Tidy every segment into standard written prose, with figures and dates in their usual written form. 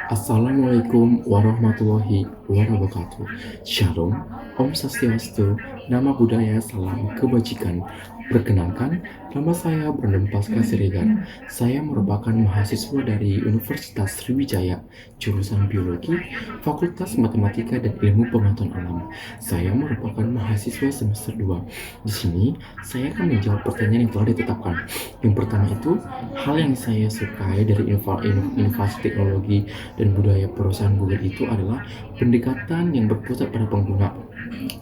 Assalamualaikum warahmatullahi wabarakatuh. Shalom, Om Swastiastu, Nama Budaya, Salam Kebajikan. Perkenalkan, nama saya Brandon Pasca Siregar. Saya merupakan mahasiswa dari Universitas Sriwijaya, jurusan Biologi, Fakultas Matematika dan Ilmu Pengetahuan Alam. Saya merupakan mahasiswa semester 2. Di sini, saya akan menjawab pertanyaan yang telah ditetapkan. Yang pertama itu, hal yang saya sukai dari inovasi teknologi dan budaya perusahaan Google itu adalah pendekatan yang berpusat pada pengguna,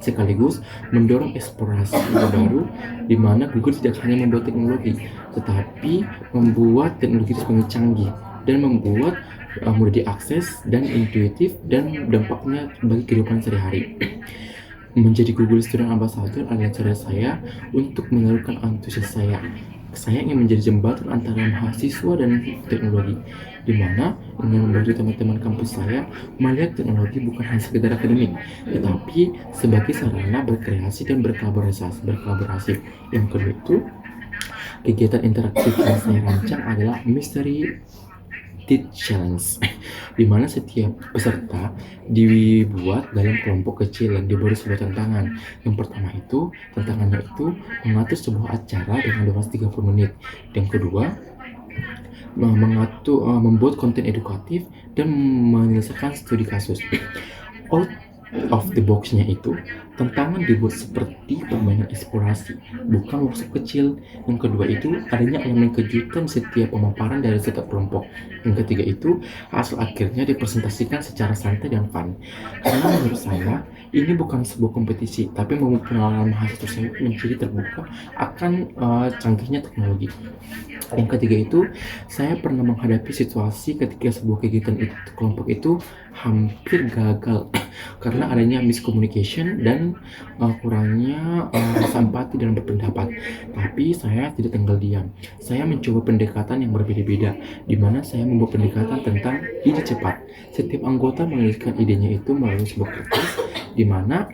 sekaligus mendorong eksplorasi ide baru, di mana Google tidak hanya membuat teknologi, tetapi membuat teknologi itu semakin canggih dan membuat mudah diakses dan intuitif dan dampaknya bagi kehidupan sehari-hari. Menjadi Google Student Ambassador adalah cara saya untuk menyalurkan antusias saya. Saya ingin menjadi jembatan antara mahasiswa dan teknologi, di mana ingin membantu teman-teman kampus saya melihat teknologi bukan hanya sekedar akademik, tetapi sebagai sarana berkreasi dan berkolaborasi. Yang kedua itu, kegiatan interaktif yang saya rancang adalah Mystery Teach Challenge, di mana setiap peserta dibuat dalam kelompok kecil yang diberi sebuah tantangan. Yang pertama itu, tantangannya itu mengatur sebuah acara dengan durasi 30 menit. Yang kedua, membuat konten edukatif dan menyelesaikan studi kasus. Out of the box-nya itu, tantangan dibuat seperti permainan eksplorasi, bukan workshop kecil. Yang kedua itu, adanya elemen kejutan setiap pemaparan dari setiap kelompok. Yang ketiga itu, hasil akhirnya dipresentasikan secara santai dan fun. Karena menurut saya, ini bukan sebuah kompetisi, tapi membuat pengalaman mahasiswa tersebut menjadi terbuka akan canggihnya teknologi. Yang ketiga itu, saya pernah menghadapi situasi ketika sebuah kegiatan kelompok itu hampir gagal karena adanya miscommunication dan kurangnya rasa empati dalam berpendapat. Tapi saya tidak tinggal diam. Saya mencoba pendekatan yang berbeda-beda, di mana saya membuat pendekatan tentang ide cepat. Setiap anggota menuliskan idenya itu melalui sebuah kertas, di mana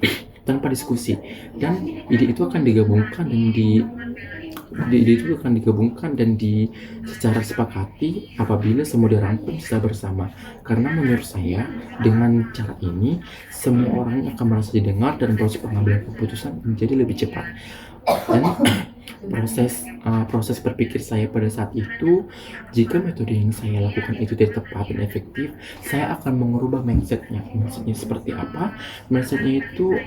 tanpa diskusi, dan ide itu akan digabungkan dan secara sepakati apabila semua dirangkum secara bersama. Karena menurut saya, dengan cara ini semua orang akan merasa didengar dan proses pengambilan keputusan menjadi lebih cepat. Dan proses berpikir saya pada saat itu, jika metode yang saya lakukan itu tidak tepat dan efektif, saya akan mengubah mindsetnya. Mindsetnya seperti apa? Mindsetnya itu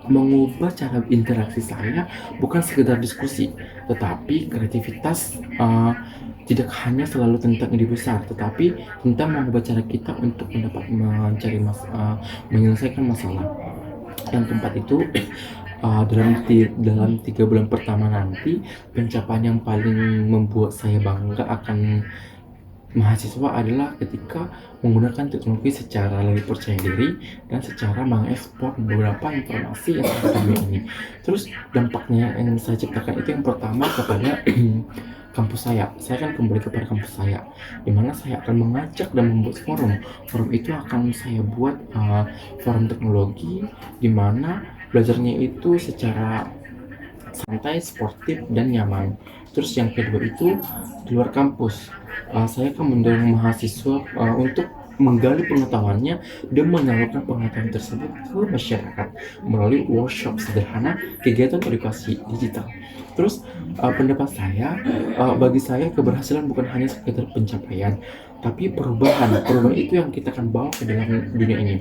mengubah cara interaksi saya, bukan sekedar diskusi, tetapi kreativitas tidak hanya selalu tentang ide besar, tetapi tentang mengubah cara kita untuk menyelesaikan masalah. Yang keempat itu, dalam 3 bulan pertama nanti, pencapaian yang paling membuat saya bangga akan mahasiswa adalah ketika menggunakan teknologi secara lebih percaya diri dan secara mengekspor beberapa informasi yang ada di ini. Terus dampaknya yang saya ciptakan itu yang pertama kepada kampus saya akan kembali kepada kampus saya, di mana saya akan mengajak dan membuat forum itu akan saya buat forum teknologi, di mana belajarnya itu secara santai, sportif, dan nyaman. Terus yang kedua itu, di luar kampus, saya akan mendorong mahasiswa untuk menggali pengetahuannya dan menyalurkan pengetahuan tersebut ke masyarakat melalui workshop sederhana, kegiatan edukasi digital. Terus pendapat saya, bagi saya keberhasilan bukan hanya sekedar pencapaian, tapi perubahan itu yang kita akan bawa ke dalam dunia ini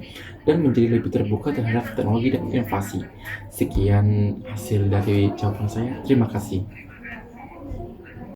dan menjadi lebih terbuka terhadap teknologi dan inovasi. Sekian hasil dari jawaban saya. Terima kasih.